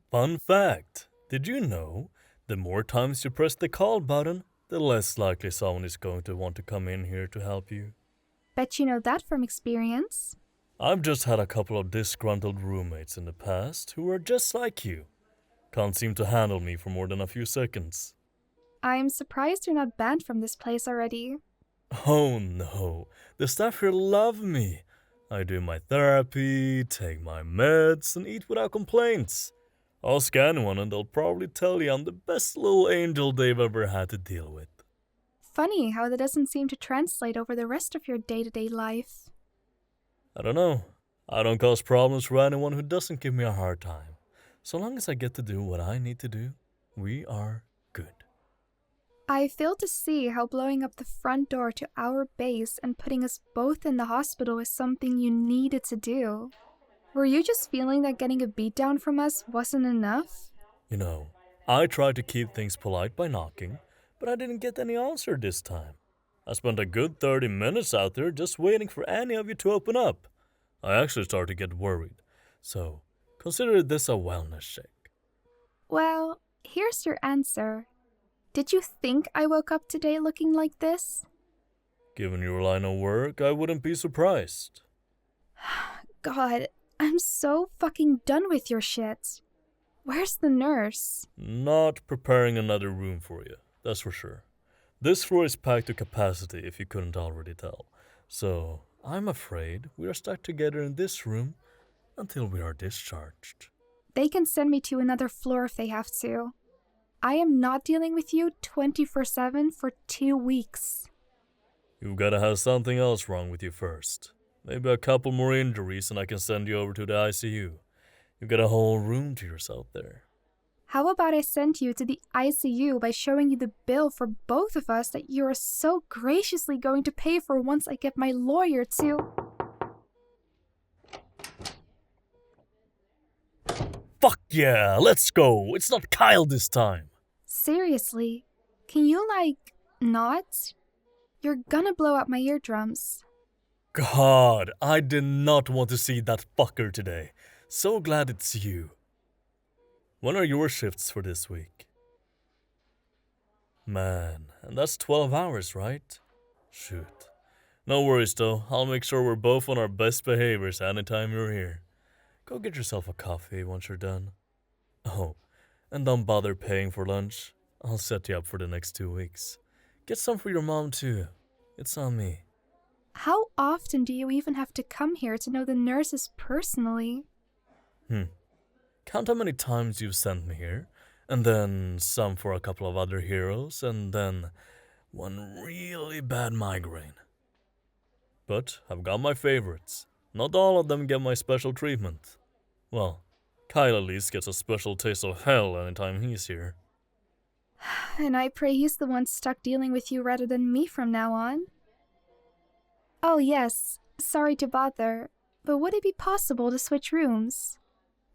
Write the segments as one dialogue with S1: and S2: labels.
S1: Fun fact, did you know the more times you press the call button, the less likely someone is going to want to come in here to help you?
S2: Bet you know that from experience.
S1: I've just had a couple of disgruntled roommates in the past who were just like you. Can't seem to handle me for more than a few seconds.
S2: I'm surprised you're not banned from this place already.
S1: Oh no, the staff here love me. I do my therapy, take my meds, and eat without complaints. Ask anyone and they'll probably tell you I'm the best little angel they've ever had to deal with.
S2: Funny how that doesn't seem to translate over the rest of your day-to-day life.
S1: I don't know. I don't cause problems for anyone who doesn't give me a hard time. So long as I get to do what I need to do, we are good.
S2: I fail to see how blowing up the front door to our base and putting us both in the hospital is something you needed to do. Were you just feeling that getting a beatdown from us wasn't enough?
S1: You know, I tried to keep things polite by knocking, but I didn't get any answer this time. I spent a good 30 minutes out there just waiting for any of you to open up. I actually started to get worried. So, consider this a wellness check.
S2: Well, here's your answer. Did you think I woke up today looking like this?
S1: Given your line of work, I wouldn't be surprised.
S2: God, I'm so fucking done with your shit. Where's the nurse?
S1: Not preparing another room for you, that's for sure. This floor is packed to capacity if you couldn't already tell. So, I'm afraid we are stuck together in this room until we are discharged.
S2: They can send me to another floor if they have to. I am not dealing with you 24/7 for 2 weeks.
S1: You've gotta have something else wrong with you first. Maybe a couple more injuries and I can send you over to the ICU. You've got a whole room to yourself there.
S2: How about I send you to the ICU by showing you the bill for both of us that you are so graciously going to pay for once I get my lawyer to...
S1: Fuck yeah, let's go! It's not Kyle this time!
S2: Seriously, can you, not? You're gonna blow out my eardrums.
S1: God, I did not want to see that fucker today. So glad it's you. When are your shifts for this week? Man, and that's 12 hours, right? Shoot. No worries though, I'll make sure we're both on our best behaviors anytime you're here. Go get yourself a coffee once you're done. Oh, and don't bother paying for lunch. I'll set you up for the next 2 weeks. Get some for your mom too. It's on me.
S2: How often do you even have to come here to know the nurses personally?
S1: Count how many times you've sent me here, and then some for a couple of other heroes, and then one really bad migraine. But I've got my favorites. Not all of them get my special treatment. Well, Kyle at least gets a special taste of hell anytime he's here.
S2: And I pray he's the one stuck dealing with you rather than me from now on. Oh yes, sorry to bother, but would it be possible to switch rooms?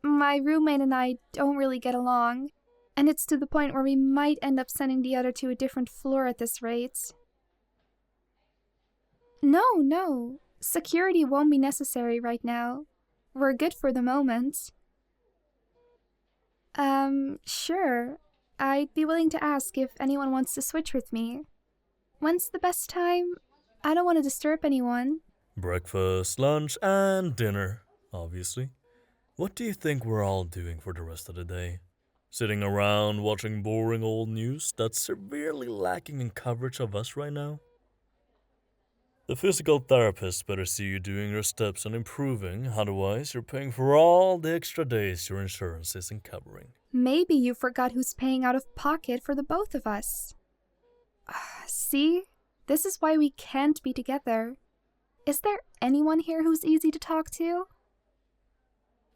S2: My roommate and I don't really get along, and it's to the point where we might end up sending the other to a different floor at this rate. No, security won't be necessary right now. We're good for the moment. Sure. I'd be willing to ask if anyone wants to switch with me. When's the best time? I don't want to disturb anyone.
S1: Breakfast, lunch, and dinner, obviously. What do you think we're all doing for the rest of the day? Sitting around watching boring old news that's severely lacking in coverage of us right now? The physical therapist better see you doing your steps and improving, otherwise you're paying for all the extra days your insurance isn't covering.
S2: Maybe you forgot who's paying out of pocket for the both of us. See? This is why we can't be together. Is there anyone here who's easy to talk to?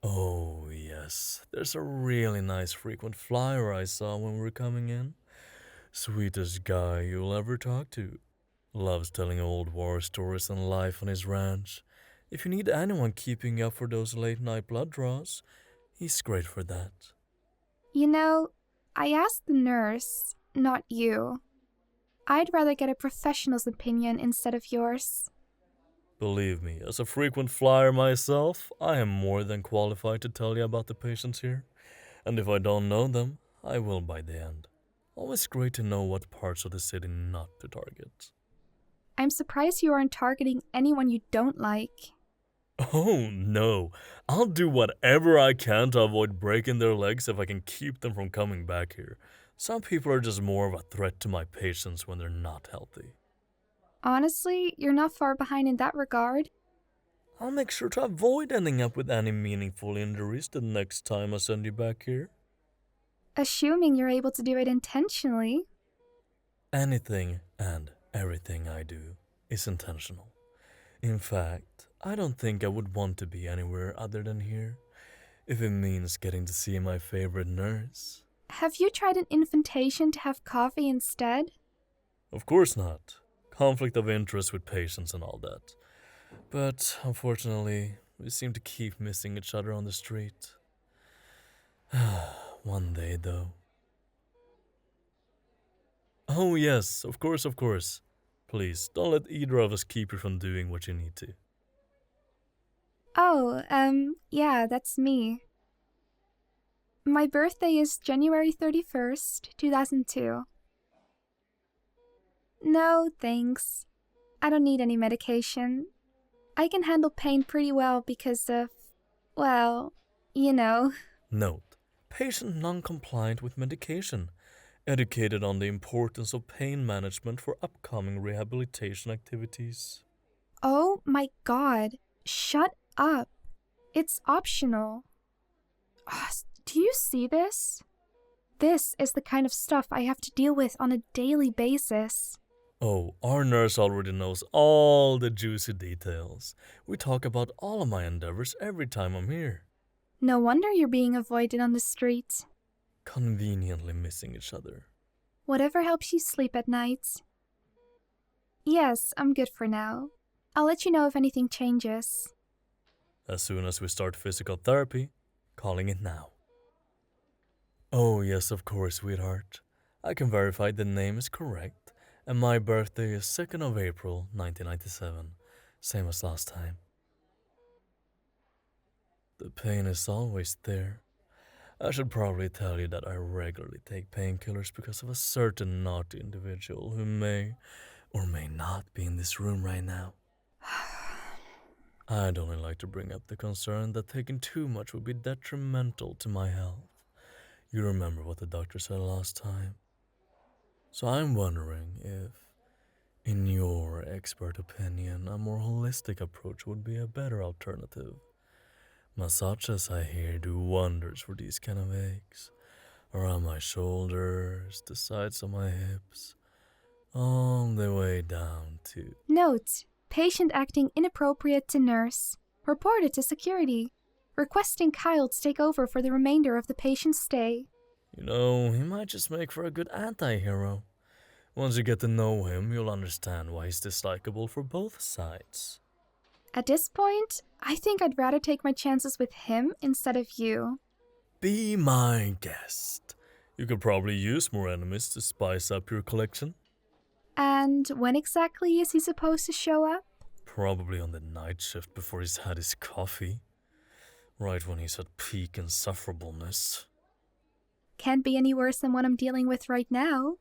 S1: Oh, yes. There's a really nice frequent flyer I saw when we were coming in. Sweetest guy you'll ever talk to. Loves telling old war stories and life on his ranch. If you need anyone keeping you up for those late night blood draws, he's great for that.
S2: You know, I asked the nurse, not you. I'd rather get a professional's opinion instead of yours.
S1: Believe me, as a frequent flyer myself, I am more than qualified to tell you about the patients here. And if I don't know them, I will by the end. Always great to know what parts of the city not to target.
S2: I'm surprised you aren't targeting anyone you don't like.
S1: Oh no, I'll do whatever I can to avoid breaking their legs if I can keep them from coming back here. Some people are just more of a threat to my patients when they're not healthy.
S2: Honestly, you're not far behind in that regard.
S1: I'll make sure to avoid ending up with any meaningful injuries the next time I send you back here.
S2: Assuming you're able to do it intentionally.
S1: Anything and everything I do is intentional. In fact, I don't think I would want to be anywhere other than here, if it means getting to see my favorite nurse.
S2: Have you tried an invitation to have coffee instead?
S1: Of course not. Conflict of interest with patients and all that. But unfortunately, we seem to keep missing each other on the street. One day, though. Oh, yes, of course, of course. Please, don't let either of us keep you from doing what you need to.
S2: Oh, yeah, that's me. My birthday is January 31st, 2002. No, thanks. I don't need any medication. I can handle pain pretty well because of, well, you know.
S1: Note: patient non-compliant with medication. Educated on the importance of pain management for upcoming rehabilitation activities.
S2: Oh my god. Shut up. It's optional. Do you see this? This is the kind of stuff I have to deal with on a daily basis.
S1: Oh, our nurse already knows all the juicy details. We talk about all of my endeavors every time I'm here.
S2: No wonder you're being avoided on the street.
S1: Conveniently missing each other.
S2: Whatever helps you sleep at night. Yes, I'm good for now. I'll let you know if anything changes.
S1: As soon as we start physical therapy, calling it now. Oh, yes, of course, sweetheart. I can verify the name is correct, and my birthday is 2nd of April, 1997, same as last time. The pain is always there. I should probably tell you that I regularly take painkillers because of a certain naughty individual who may or may not be in this room right now. I'd only like to bring up the concern that taking too much would be detrimental to my health. You remember what the doctor said last time? So I'm wondering if, in your expert opinion, a more holistic approach would be a better alternative. Massages, I hear, do wonders for these kind of aches. Around my shoulders, the sides of my hips, all the way down to...
S2: Note: patient acting inappropriate to nurse. Reported to security. Requesting Kyle to take over for the remainder of the patient's stay.
S1: You know, he might just make for a good anti-hero. Once you get to know him, you'll understand why he's dislikable for both sides.
S2: At this point, I think I'd rather take my chances with him instead of you.
S1: Be my guest. You could probably use more enemies to spice up your collection.
S2: And when exactly is he supposed to show up?
S1: Probably on the night shift before he's had his coffee. Right when he's at peak insufferableness.
S2: Can't be any worse than what I'm dealing with right now.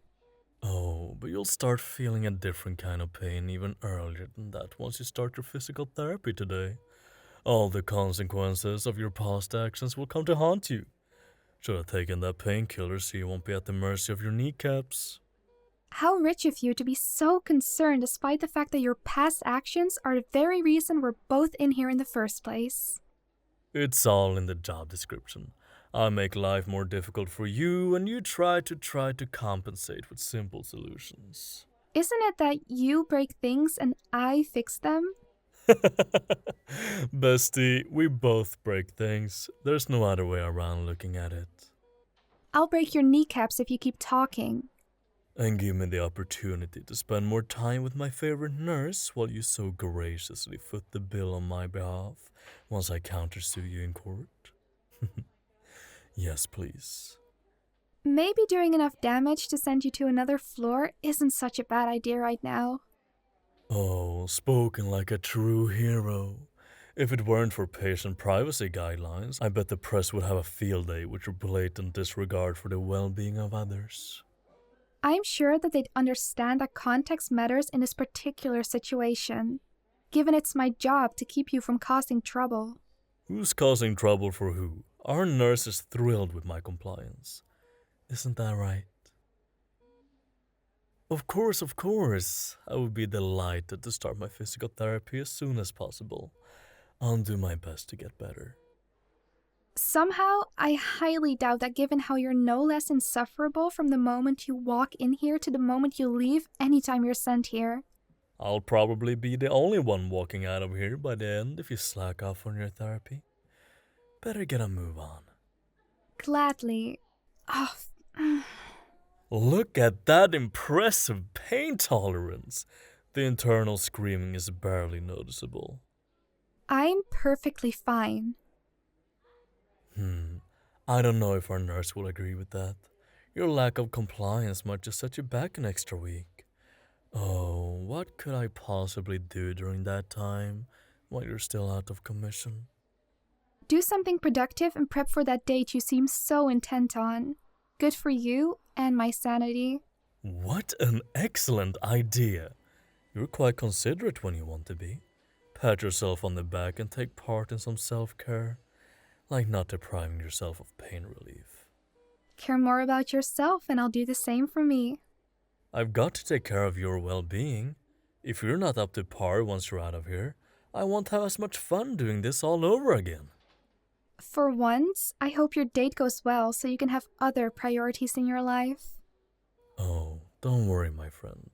S1: Oh, but you'll start feeling a different kind of pain even earlier than that once you start your physical therapy today. All the consequences of your past actions will come to haunt you. Should have taken that painkiller so you won't be at the mercy of your kneecaps.
S2: How rich of you to be so concerned despite the fact that your past actions are the very reason we're both in here in the first place.
S1: It's all in the job description. I make life more difficult for you, and you try to compensate with simple solutions.
S2: Isn't it that you break things and I fix them?
S1: Bestie, we both break things. There's no other way around looking at it.
S2: I'll break your kneecaps if you keep talking.
S1: And give me the opportunity to spend more time with my favorite nurse while you so graciously foot the bill on my behalf once I countersue you in court. Yes, please.
S2: Maybe doing enough damage to send you to another floor isn't such a bad idea right now.
S1: Oh, spoken like a true hero. If it weren't for patient privacy guidelines, I bet the press would have a field day with your blatant disregard for the well-being of others.
S2: I'm sure that they'd understand that context matters in this particular situation, given it's my job to keep you from causing trouble.
S1: Who's causing trouble for who? Our nurse is thrilled with my compliance. Isn't that right? Of course, of course. I would be delighted to start my physical therapy as soon as possible. I'll do my best to get better.
S2: Somehow, I highly doubt that given how you're no less insufferable from the moment you walk in here to the moment you leave anytime you're sent here.
S1: I'll probably be the only one walking out of here by the end if you slack off on your therapy. Better get a move on.
S2: Gladly. Oh,
S1: Look at that impressive pain tolerance. The internal screaming is barely noticeable.
S2: I'm perfectly fine.
S1: I don't know if our nurse will agree with that. Your lack of compliance might just set you back an extra week. Oh, what could I possibly do during that time while you're still out of commission?
S2: Do something productive and prep for that date you seem so intent on. Good for you and my sanity.
S1: What an excellent idea! You're quite considerate when you want to be. Pat yourself on the back and take part in some self-care, like not depriving yourself of pain relief.
S2: Care more about yourself and I'll do the same for me.
S1: I've got to take care of your well-being. If you're not up to par once you're out of here, I won't have as much fun doing this all over again.
S2: For once, I hope your date goes well so you can have other priorities in your life.
S1: Oh, don't worry, my friend.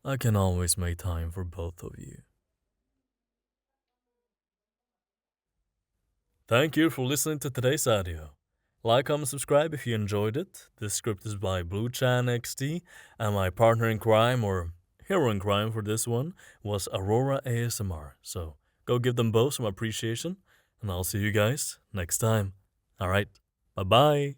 S1: I can always make time for both of you. Thank you for listening to today's audio. Like, comment, subscribe if you enjoyed it. This script is by BlueChanXD, and my partner in crime, or hero in crime for this one, was Aurora ASMR. So go give them both some appreciation, and I'll see you guys next time. Alright, bye-bye.